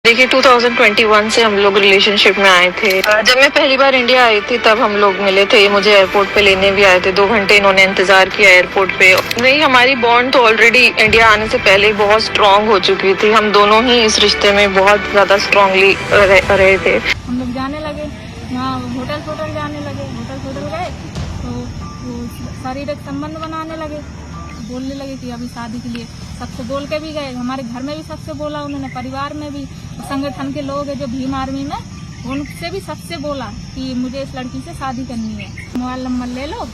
देखिए 2021 से हम लोग रिलेशनशिप में आए थे। जब मैं पहली बार इंडिया आई थी तब हम लोग मिले थे। मुझे एयरपोर्ट पे लेने भी आए थे। 2 घंटे इन्होंने इंतजार किया एयरपोर्ट पे। नहीं, हमारी बॉन्ड तो ऑलरेडी इंडिया आने से पहले ही बहुत स्ट्रांग हो चुकी थी। हम दोनों ही इस रिश्ते में बहुत ज्यादा स्ट्रांगली रहे थे। हम लोग जाने लगे, वहाँ होटल जाने लगे। होटल गए तो वो शारीरिक संबंध बनाने लगे, बोलने लगे कि अभी शादी के लिए। सबसे बोल के भी गए, हमारे घर में भी सबसे बोला उन्होंने, परिवार में भी। संगठन के लोग हैं जो भीम आर्मी में, उनसे भी सबसे बोला कि मुझे इस लड़की से शादी करनी है। मोबाइल नंबर ले लो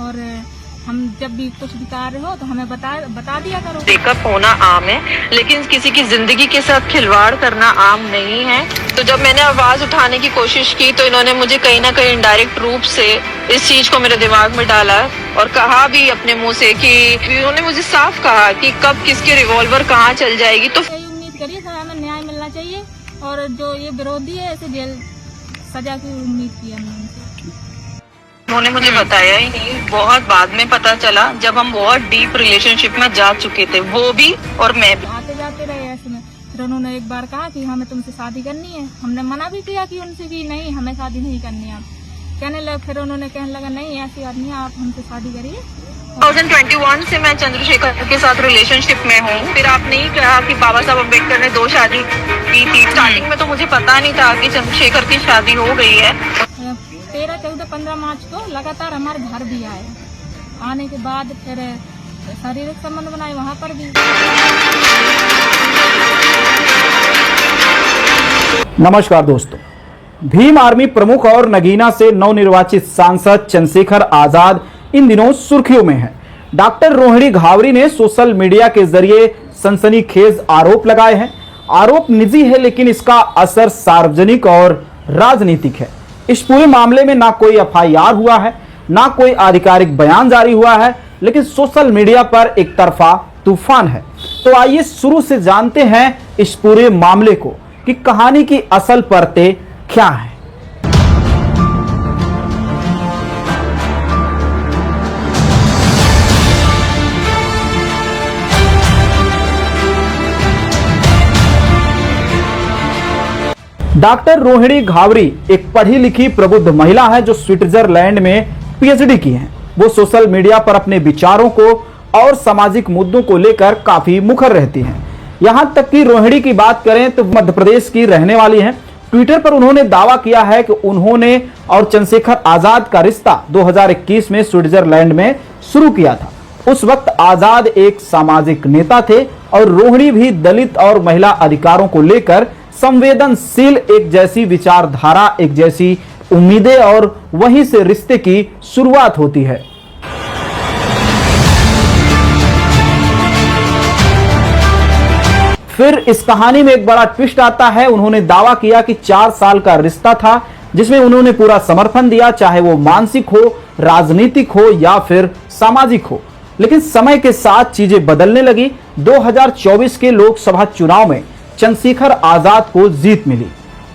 और हम जब भी कुछ भी कार्य हो तो हमें बता दिया करो। ब्रेकअप होना आम है, लेकिन किसी की जिंदगी के साथ खिलवाड़ करना आम नहीं है। तो जब मैंने आवाज उठाने की कोशिश की तो इन्होंने मुझे कहीं ना कहीं इनडायरेक्ट रूप से इस चीज को मेरे दिमाग में डाला और कहा भी अपने मुंह से कि उन्होंने मुझे साफ कहा कि कब किसकी रिवॉल्वर कहाँ चल जाएगी। तो यही उम्मीद करिए सर, हमें न्याय मिलना चाहिए और जो ये विरोधी है ऐसे जेल सजा की उम्मीद की हमने। उन्होंने मुझे बताया ही नहीं, बहुत बाद में पता चला जब हम बहुत डीप रिलेशनशिप में जा चुके थे, वो भी और मैं भी। आते जाते रहे ऐसे में। फिर उन्होंने एक बार कहा कि हमें तुमसे शादी करनी है। हमने मना भी किया कि उनसे कि नहीं, हमें शादी नहीं करनी है। कहने लगे, फिर उन्होंने कहने लगा नहीं ऐसी आदमी है, आप हमसे शादी करिए। 2021 से मैं चंद्रशेखर के साथ रिलेशनशिप में हूँ। फिर आपने ही कहा कि बाबा साहब अम्बेडकर ने 2 शादी की थी। स्टार्टिंग में तो मुझे पता नहीं था कि चंद्रशेखर की शादी हो गई है। 13, 14, 15 मार्च को लगातार हमारे घर भी आए। आने के बाद फिर शारीरिक संबंध बनाए वहाँ पर भी। नमस्कार दोस्तों, भीम आर्मी प्रमुख और नगीना से नवनिर्वाचित सांसद चंद्रशेखर आजाद इन दिनों सुर्खियों में हैं। डॉक्टर रोहिणी घावरी ने सोशल मीडिया के जरिए सनसनीखेज आरोप लगाए हैं। आरोप निजी है लेकिन इसका असर सार्वजनिक और राजनीतिक है। इस पूरे मामले में ना कोई एफआईआर हुआ है, ना कोई आधिकारिक बयान जारी हुआ है, लेकिन सोशल मीडिया पर एक तरफा तूफान है। तो आइए शुरू से जानते हैं इस पूरे मामले को कि कहानी की असल परतें क्या है। डॉक्टर रोहिणी घावरी एक पढ़ी लिखी प्रबुद्ध महिला है जो स्विट्जरलैंड में पीएचडी की है। वो सोशल मीडिया पर अपने विचारों को और सामाजिक मुद्दों को लेकर काफी मुखर रहती हैं। यहां तक कि रोहिणी की बात करें तो मध्य प्रदेश की रहने वाली हैं। ट्विटर पर उन्होंने दावा किया है कि उन्होंने और चंद्रशेखर आजाद का रिश्ता 2021 में स्विट्जरलैंड में शुरू किया था। उस वक्त आजाद एक सामाजिक नेता थे और रोहिणी भी दलित और महिला अधिकारों को लेकर संवेदनशील, एक जैसी विचारधारा, एक जैसी उम्मीदें, और वहीं से रिश्ते की शुरुआत होती है। फिर इस कहानी में एक बड़ा ट्विस्ट आता है। उन्होंने दावा किया कि 4 साल का रिश्ता था जिसमें उन्होंने पूरा समर्थन दिया, चाहे वो मानसिक हो, राजनीतिक हो या फिर सामाजिक हो। लेकिन समय के साथ चीजें बदलने लगी। 2024 के लोकसभा चुनाव में चंद्रशेखर आजाद को जीत मिली,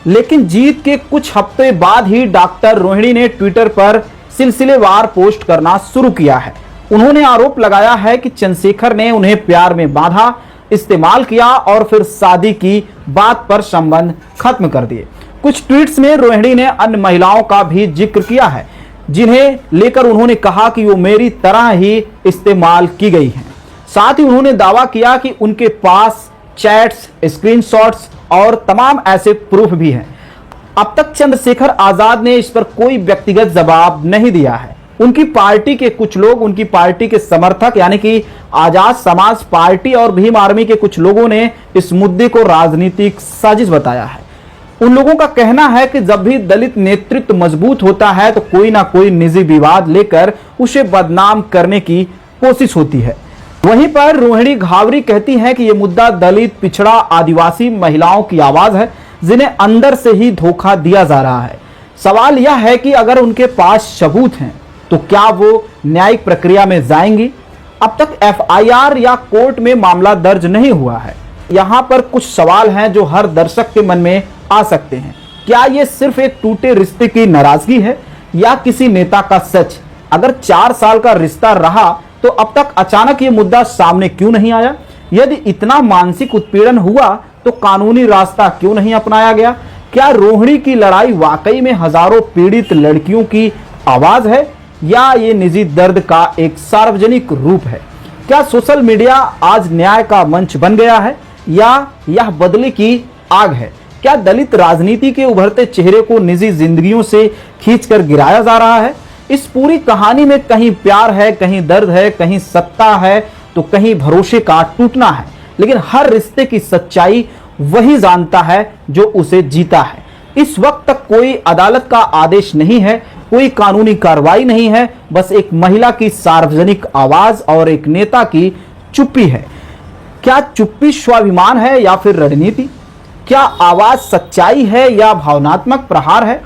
लेकिन जीत के कुछ हफ्ते बाद ही डॉक्टर रोहिणी ने ट्विटर पर सिलसिलेवार पोस्ट करना शुरू किया है। उन्होंने आरोप लगाया है कि चंद्रशेखर ने उन्हें प्यार में बांधा, इस्तेमाल किया और फिर शादी की बात पर संबंध खत्म कर दिए। कुछ ट्वीट्स में रोहिणी ने अन्य महिलाओं का भी जिक्र किया है जिन्हें लेकर उन्होंने कहा कि वो मेरी तरह ही इस्तेमाल की गई हैं। साथ ही उन्होंने दावा किया कि उनके पास चैट्स, स्क्रीनशॉट्स और तमाम ऐसे प्रूफ भी हैं। अब तक चंद्रशेखर आजाद ने इस पर कोई व्यक्तिगत जवाब नहीं दिया है। उनकी पार्टी के कुछ लोग, उनकी पार्टी के समर्थक यानी कि आजाद समाज पार्टी और भीम आर्मी के कुछ लोगों ने इस मुद्दे को राजनीतिक साजिश बताया है। उन लोगों का कहना है कि जब भी दलित नेतृत्व मजबूत होता है तो कोई ना कोई निजी विवाद लेकर उसे बदनाम करने की कोशिश होती है। वहीं पर रोहिणी घावरी कहती हैं कि यह मुद्दा दलित, पिछड़ा, आदिवासी महिलाओं की आवाज है जिन्हें अंदर से ही धोखा दिया जा रहा है। सवाल यह है कि अगर उनके पास सबूत हैं तो क्या वो न्यायिक प्रक्रिया में जाएंगी? अब तक एफआईआर या कोर्ट में मामला दर्ज नहीं हुआ है। यहाँ पर कुछ सवाल हैं जो हर दर्शक के मन में आ सकते हैं। क्या ये सिर्फ एक टूटे रिश्ते की नाराजगी है या किसी नेता का सच? अगर 4 साल का रिश्ता रहा तो अब तक अचानक ये मुद्दा सामने क्यों नहीं आया? यदि इतना मानसिक उत्पीड़न हुआ तो कानूनी रास्ता क्यों नहीं अपनाया गया? क्या रोहिणी की लड़ाई वाकई में हजारों पीड़ित लड़कियों की आवाज है या ये निजी दर्द का एक सार्वजनिक रूप है? क्या सोशल मीडिया आज न्याय का मंच बन गया है या यह बदले की आग है? क्या दलित राजनीति के उभरते चेहरे को निजी जिंदगियों से खींचकर गिराया जा रहा है? इस पूरी कहानी में कहीं प्यार है, कहीं दर्द है, कहीं सत्ता है, तो कहीं भरोसे का टूटना है। लेकिन हर रिश्ते की सच्चाई वही जानता है जो उसे जीता है। इस वक्त तक कोई अदालत का आदेश नहीं है, कोई कानूनी कार्रवाई नहीं है, बस एक महिला की सार्वजनिक आवाज और एक नेता की चुप्पी है। क्या चुप्पी स्वाभिमान है या फिर रणनीति? क्या आवाज सच्चाई है या भावनात्मक प्रहार है?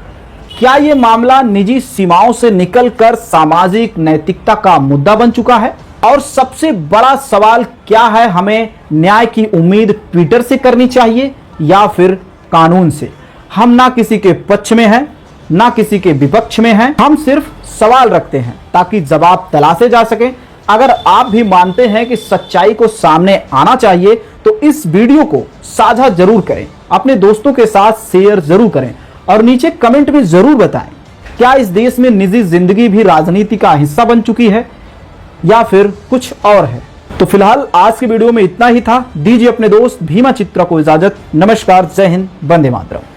क्या यह मामला निजी सीमाओं से निकलकर सामाजिक नैतिकता का मुद्दा बन चुका है? और सबसे बड़ा सवाल क्या है, हमें न्याय की उम्मीद ट्विटर से करनी चाहिए या फिर कानून से? हम ना किसी के पक्ष में हैं, ना किसी के विपक्ष में हैं, हम सिर्फ सवाल रखते हैं ताकि जवाब तलाशे जा सके। अगर आप भी मानते हैं कि सच्चाई को सामने आना चाहिए तो इस वीडियो को साझा जरूर करें, अपने दोस्तों के साथ शेयर जरूर करें और नीचे कमेंट में जरूर बताएं, क्या इस देश में निजी जिंदगी भी राजनीति का हिस्सा बन चुकी है या फिर कुछ और है? तो फिलहाल आज की वीडियो में इतना ही था। दीजिए अपने दोस्त भीमा चित्रा को इजाजत। नमस्कार, जय हिंद, वंदे मातरम।